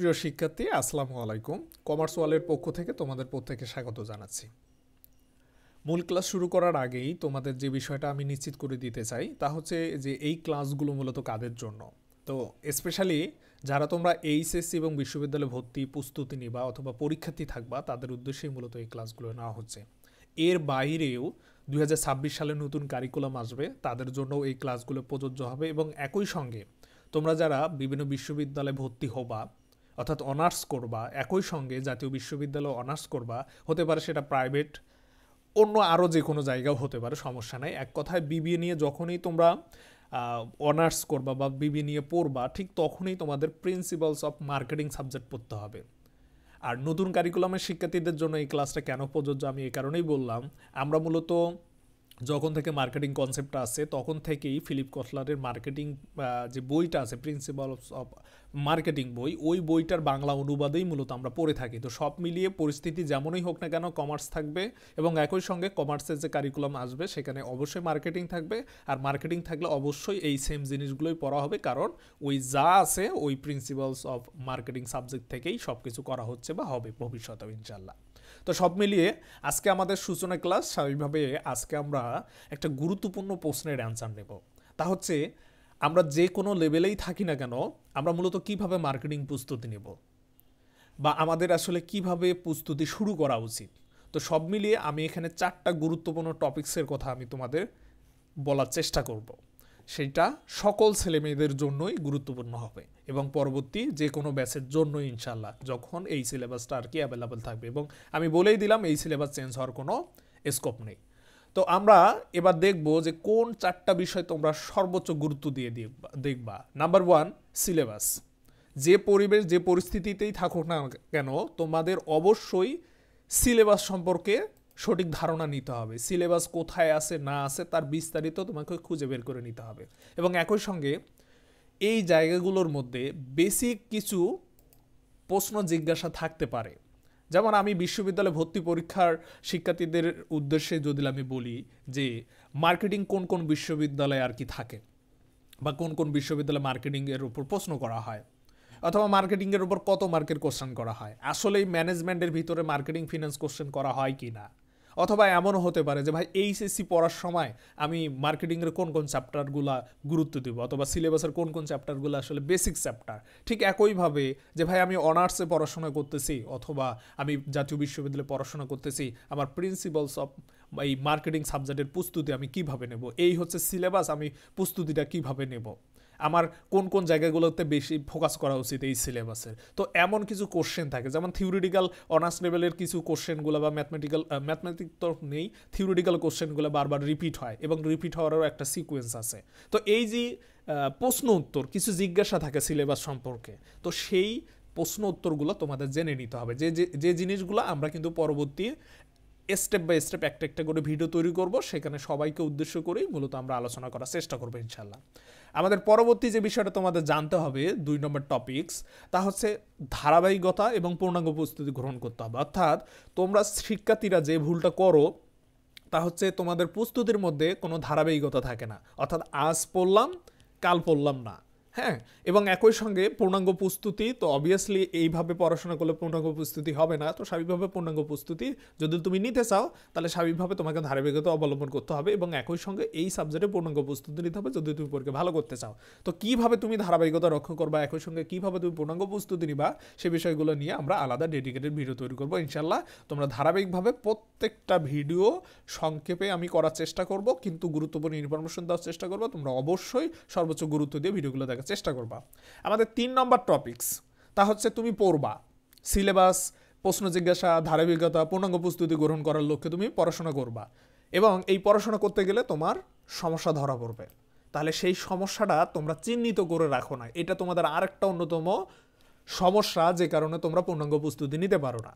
প্রিয় শিক্ষার্থী আসসালামু আলাইকুম। কমার্স ওয়ার্ল্ডের পক্ষ থেকে তোমাদের প্রত্যেককে স্বাগত জানাচ্ছি। মূল ক্লাস শুরু করার আগেই তোমাদের যে বিষয়টা আমি নিশ্চিত করে দিতে চাই তা হচ্ছে যে এই ক্লাসগুলো মূলত কাদের জন্য। তো স্পেশালি যারা তোমরা এইচএসসি এবং বিশ্ববিদ্যালয়ে ভর্তি প্রস্তুতি নিবা অথবা পরীক্ষার্থী থাকবা তাদের উদ্দেশ্যেই মূলত এই ক্লাসগুলো নেওয়া হচ্ছে। এর বাইরেও 2026 সালে নতুন কারিকুলাম আসবে, তাদের জন্য এই ক্লাসগুলো প্রযোজ্য হবে এবং একই সঙ্গে তোমরা যারা বিভিন্ন বিশ্ববিদ্যালয়ে ভর্তি হবা অর্থাৎ অনার্স করবা, একই সঙ্গে জাতীয় বিশ্ববিদ্যালয়ে অনার্স করবা, হতে পারে সেটা প্রাইভেট, অন্য আরও যে কোনো জায়গাও হতে পারে, সমস্যা নাই। এক কথায় বিবিএ নিয়ে যখনই তোমরা অনার্স করবা বা বিবিএ নিয়ে পড়বা, ঠিক তখনই তোমাদের প্রিন্সিপালস অফ মার্কেটিং সাবজেক্ট পড়তে হবে। আর নতুন কারিকুলামের শিক্ষার্থীদের জন্য এই ক্লাসটা কেন প্রযোজ্য আমি এই কারণেই বললাম, আমরা মূলত যখন থেকে মার্কেটিং কনসেপ্টটা আছে তখন থেকেই ফিলিপ কটলারের মার্কেটিং যে বইটা আছে প্রিন্সিপালস অফ মার্কেটিং বই, ওই বইটার বাংলা অনুবাদেই মূলত আমরা পড়ে থাকি। তো সব মিলিয়ে পরিস্থিতি যেমনই হোক না কেন কমার্স থাকবে এবং একই সঙ্গে কমার্সের যে কারিকুলাম আসবে সেখানে অবশ্যই মার্কেটিং থাকবে। আর মার্কেটিং থাকলে অবশ্যই এই সেম জিনিসগুলোই পড়া হবে, কারণ ওই যা আছে ওই প্রিন্সিপালস অফ মার্কেটিং সাবজেক্ট থেকেই সব কিছু করা হচ্ছে বা হবে ভবিষ্যতেও ইনশাল্লাহ। তো সব মিলিয়ে আজকে আমাদের সূচনা ক্লাস, স্বাভাবিকভাবে আজকে আমরা একটা গুরুত্বপূর্ণ প্রশ্নের অ্যান্সার নেব। তা হচ্ছে আমরা যে কোনো লেভেলেই থাকি না কেন আমরা মূলত কিভাবে মার্কেটিং প্রস্তুতি নেব বা আমাদের আসলে কিভাবে প্রস্তুতি শুরু করা উচিত। তো সব মিলিয়ে আমি এখানে 4টা গুরুত্বপূর্ণ টপিক্সের কথা আমি তোমাদের বলার চেষ্টা করব। সেটা সকল ছেলেমেয়েদের জন্যই গুরুত্বপূর্ণ হবে এবং পরবর্তী যে কোনো ব্যাচের জন্যই ইনশাল্লাহ, যখন এই সিলেবাসটা আর কি অ্যাভেলেবেল থাকবে। এবং আমি বলেই দিলাম এই সিলেবাস চেঞ্জ হওয়ার কোনো স্কোপ নেই। তো আমরা এবার দেখব যে কোন 4টা বিষয় তোমরা সর্বোচ্চ গুরুত্ব দিয়ে দেখবা। Number 1, syllabus. যে পরিবেশ যে পরিস্থিতিতেই থাকুক না কেন তোমাদের অবশ্যই সিলেবাস সম্পর্কে সঠিক ধারণা নিতে হবে। সিলেবাস কোথায় আছে না আছে তার বিস্তারিত তোমাকে খুঁজে বের করে নিতে হবে এবং একই সঙ্গে এই জায়গাগুলোর মধ্যে বেসিক কিছু প্রশ্ন জিজ্ঞাসা থাকতে পারে। যেমন আমি বিশ্ববিদ্যালয়ে ভর্তি পরীক্ষার শিক্ষার্থীদের উদ্দেশ্যে যদি আমি বলি যে মার্কেটিং কোন কোন বিশ্ববিদ্যালয়ে আর কি থাকে বা কোন কোন বিশ্ববিদ্যালয়ে মার্কেটিংয়ের উপর প্রশ্ন করা হয় অথবা মার্কেটিংয়ের উপর কত মার্কের কোশ্চেন করা হয়, আসলেই ম্যানেজমেন্টের ভিতরে মার্কেটিং ফিনান্স কোশ্চেন করা হয় কি না, অথবা এমনও হতে পারে যে ভাই এইচএসসি পড়ার সময় আমি মার্কেটিংয়ের কোন কোন চ্যাপ্টারগুলো গুরুত্ব দেব অথবা সিলেবাসের কোন কোন চ্যাপ্টারগুলো আসলে বেসিক চ্যাপ্টার। ঠিক একইভাবে যে ভাই আমি অনার্সে পড়াশোনা করতেছি অথবা আমি জাতীয় বিশ্ববিদ্যালয়ে পড়াশোনা করতেছি, আমার প্রিন্সিপালস অফ এই মার্কেটিং সাবজেক্টের প্রস্তুতি আমি কিভাবে নেব, এই হচ্ছে সিলেবাস, আমি প্রস্তুতিটা কিভাবে নেব, আমার কোন কোন জায়গাগুলোতে বেশি ফোকাস করা উচিত এই সিলেবাসের। তো এমন কিছু কোশ্চেন থাকে, যেমন থিওরিটিক্যাল অনার্স লেভেলের কিছু কোশ্চেনগুলো বা ম্যাথমেটিক তো নেই, থিওরিটিক্যাল কোশ্চেনগুলো বারবার রিপিট হয় এবং রিপিট হওয়ারও একটা সিকোয়েন্স আছে। তো এই যে প্রশ্ন উত্তর কিছু জিজ্ঞাসা থাকে সিলেবাস সম্পর্কে, তো সেই প্রশ্ন উত্তরগুলো তোমাদের জেনে নিতে হবে। যে জিনিসগুলো আমরা কিন্তু পরবর্তী স্টেপ বাই স্টেপ একটা একটা করে ভিডিও তৈরি করব, সেখানে সবাইকে উদ্দেশ্য করেই মূলত আমরা আলোচনা করার চেষ্টা করবো ইনশাল্লাহ। আমাদের পরবর্তী যে বিষয়টা তোমাদের জানতে হবে 2 নম্বর টপিকস, তা হচ্ছে ধারাবাহিকতা এবং পূর্ণাঙ্গ প্রস্তুতি গ্রহণ করতে হবে। অর্থাৎ তোমরা শিক্ষার্থীরা যে ভুলটা করো তা হচ্ছে তোমাদের প্রস্তুতির মধ্যে কোনো ধারাবাহিকতা থাকে না, অর্থাৎ আজ পড়লাম কাল পড়লাম না, হ্যাঁ। এবং একই সঙ্গে পূর্ণাঙ্গ প্রস্তুতি, তো অবভিয়াসলি এইভাবে পড়াশোনা করলে পূর্ণাঙ্গ প্রস্তুতি হবে না। তো স্বাভাবিকভাবে পূর্ণাঙ্গ প্রস্তুতি যদি তুমি নিতে চাও তাহলে স্বাভাবিকভাবে তোমাকে ধারাবাহিকতা অবলম্বন করতে হবে এবং একই সঙ্গে এই সাবজেক্টে পূর্ণাঙ্গ প্রস্তুতি নিতে হবে যদি তুমি পরীক্ষা ভালো করতে চাও। তো কীভাবে তুমি ধারাবাহিকতা রক্ষা করবা, একই সঙ্গে কীভাবে তুমি পূর্ণাঙ্গ প্রস্তুতি নিবা, সে বিষয়গুলো নিয়ে আমরা আলাদা ডেডিকেটেড ভিডিও তৈরি করবো ইনশাল্লাহ। তোমরা ধারাবাহিকভাবে প্রত্যেকটা ভিডিও সংক্ষেপে আমি করার চেষ্টা করব, কিন্তু গুরুত্বপূর্ণ ইনফরমেশন দেওয়ার চেষ্টা করবো। তোমরা অবশ্যই সর্বোচ্চ গুরুত্ব দিয়ে ভিডিওগুলো দেখার চেষ্টা করবা। আমাদের 3 নম্বর টপিকস, তা হচ্ছে তুমি পড়বা সিলেবাস, প্রশ্ন জিজ্ঞাসা, ধারাবাহিকতা, পূর্ণাঙ্গ প্রস্তুতি গ্রহণ করার লক্ষ্যে তুমি পড়াশোনা করবা এবং এই পড়াশোনা করতে গেলে তোমার সমস্যা ধরা পড়বে। তাহলে সেই সমস্যাটা তোমরা চিহ্নিত করে রাখো না, এটা তোমাদের আরেকটা অন্যতম সমস্যা যে কারণে তোমরা পূর্ণাঙ্গ প্রস্তুতি নিতে পারো না।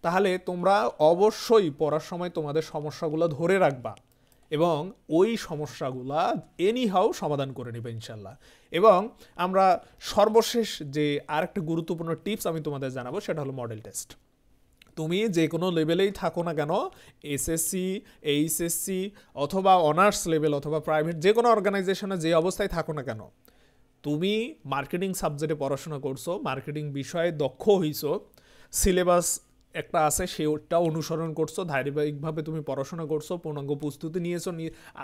তাহলে তোমরা অবশ্যই পড়ার সময় তোমাদের সমস্যাগুলো ধরে রাখবা এবং ওই সমস্যাগুলা এনিহাও সমাধান করে নেবে ইনশাল্লাহ। এবং আমরা সর্বশেষ যে আরেকটা গুরুত্বপূর্ণ টিপস আমি তোমাদের জানাবো সেটা হলো মডেল টেস্ট। তুমি যে কোনো লেভেলেই থাকো না কেন, এসএসসি, এইচএসসি অথবা অনার্স লেভেল অথবা প্রাইভেট যে কোনো অর্গানাইজেশনে যে অবস্থায় থাকো না কেন, তুমি মার্কেটিং সাবজেক্টে পড়াশোনা করছো, মার্কেটিং বিষয়ে দক্ষ হইছো, সিলেবাস একটা আছে সেটা অনুসরণ করছো, ধারাবাহিকভাবে তুমি পড়াশোনা করছো, পূর্ণাঙ্গ প্রস্তুতি নিয়েছো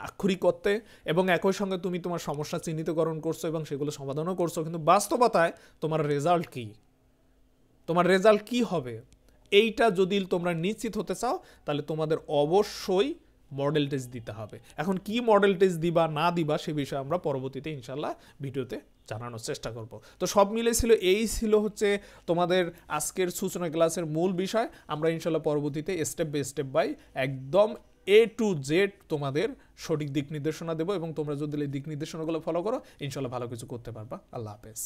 আক্ষরিক করতে, এবং একই সঙ্গে তুমি তোমার সমস্যা চিহ্নিতকরণ করছো এবং সেগুলো সমাধানও করছো, কিন্তু বাস্তবতায় তোমার রেজাল্ট কি, তোমার রেজাল্ট কি হবে, এইটা যদি তোমরা নিশ্চিত হতে চাও তাহলে তোমাদের অবশ্যই মডেল টেস্ট দিতে হবে। এখন কি মডেল টেস্ট দিবা না দিবা সে বিষয়ে আমরা পরবর্তীতে ইনশাল্লাহ ভিডিওতে জানানোর চেষ্টা করব। তো সব মিলে এই ছিল হচ্ছে তোমাদের আজকের সূচনা ক্লাসের মূল বিষয়। আমরা ইনশাল্লাহ পরবর্তীতে স্টেপ বাই একদম A to Z তোমাদের সঠিক দিক নির্দেশনা দেবো, এবং তোমরা যদি এই দিক নির্দেশনাগুলো ফলো করো ইনশাল্লাহ ভালো কিছু করতে পারবা। আল্লাহ হাফেজ।